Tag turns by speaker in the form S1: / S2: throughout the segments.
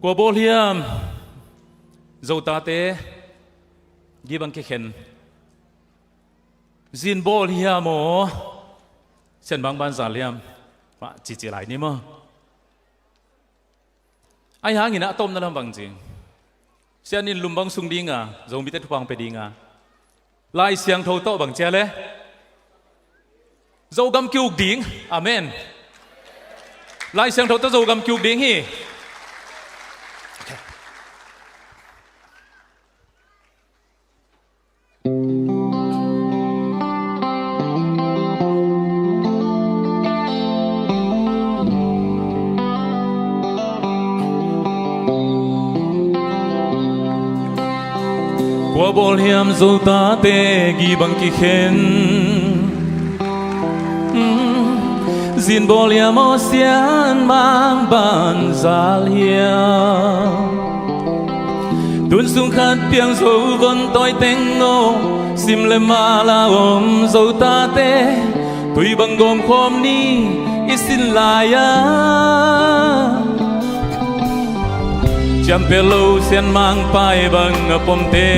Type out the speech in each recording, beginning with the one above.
S1: qua bol hiam dâu ta te ghi bằng cái khen zin bol hiam mo sen bang ban giả liam mà chỉ lại ní mà ai hang ina tom na lam bang jing sen in lumbang sung ding à dâu mi te thupang pe ding à lai siang thâu to bằng che le dâu gam kiu ding amen lai siang thâu to dâu gam kiu ding hi qua bol hiam dâu ta te ghi bằng kỳ khen zin bol hiam o xian mang ban zal hiam tuôn xuống khát piang dâu vẫn tôi tên ngô sim le ma la dâu ta te tuy bằng gom khom ni isin laya chăm pe lâu sen mang pai bằng pom te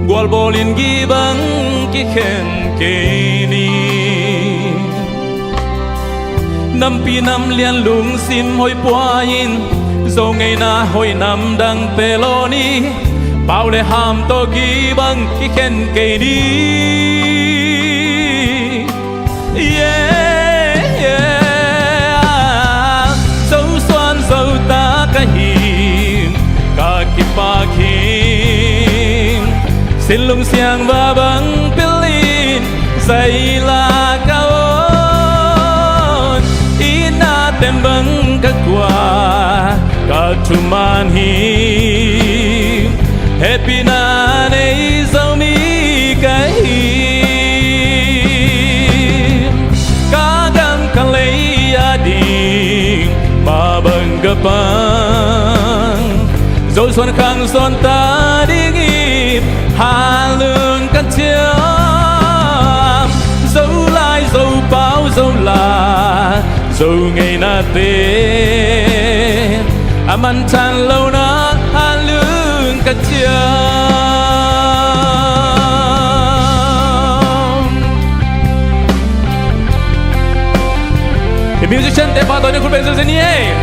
S1: gwal bolin gi bằng ki khen ke ni năm pi năm liên lung sim hoi pua in dâu ngày na hoi năm đăng pe lo ni bao le ham to gi bằng ki khen ke ni dâu ta ka hiền ka kipa kim xin lung xiang và bằng pilin dây là cao ina tem bằng ka qua ka tuman hi happy na nei dâu mi ka hiền ka gam ka lấy ading ba bằng gapang dâu xuân khang xuân ta đi nghiệp hà lương cắt chiam dâu lai dâu báo dâu là dâu ngày na tên aman chan lâu na hà lương cắt chiam thì musician te ba tôi nên không biết gì nhé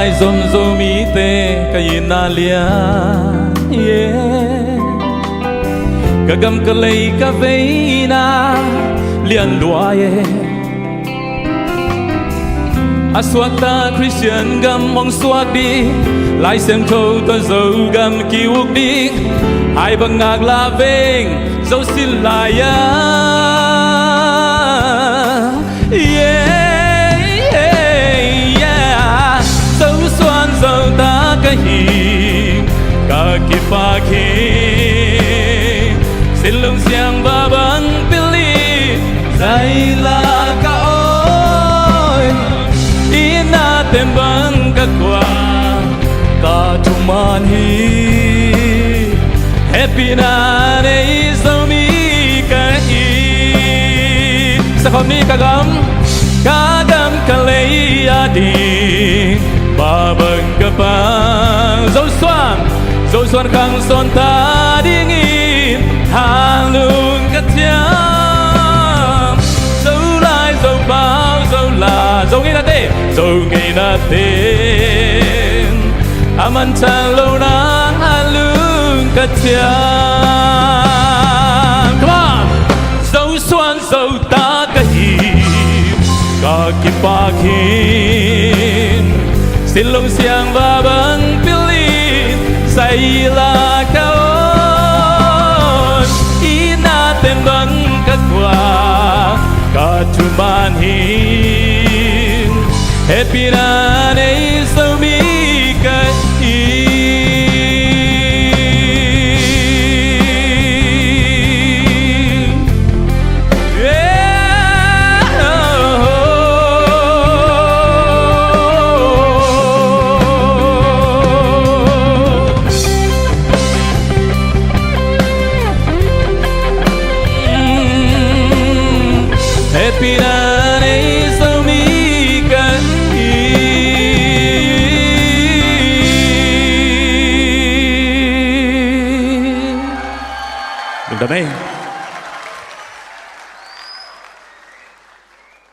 S1: lai zom zomi te kayina lia ka gam ka lei ka veina lian lua aswak ta Christian gam mong swak đi lai xem thâu ta dâu gam kiuk đi hai bằng ngạc la veng dâu xin lại dâu ta ka hiền ka kipa khi xin lung xiang và bằng pili dây là ka oi ina tem bằng ka qua ka tuman hi happy na nei dâu mi ka hi sa khom ni ka gam ka lấy ading ba bằng gapang dâu xuân khang xuân ta đi nghìn hàng lương cắt chiam dâu lai dâu bao dâu là dâu ngày na tên dâu ngày na tên aman chan lâu na hàng lương cắt chiam come on dâu xuân dâu ta ka hiền ka kipa kin xin lung xiang và bằng pilin dây là cao ina tem bằng các qua cả tuman hin happy na nei dâu mi ka hiền Happy na nay sa mi kan Đừng đâm em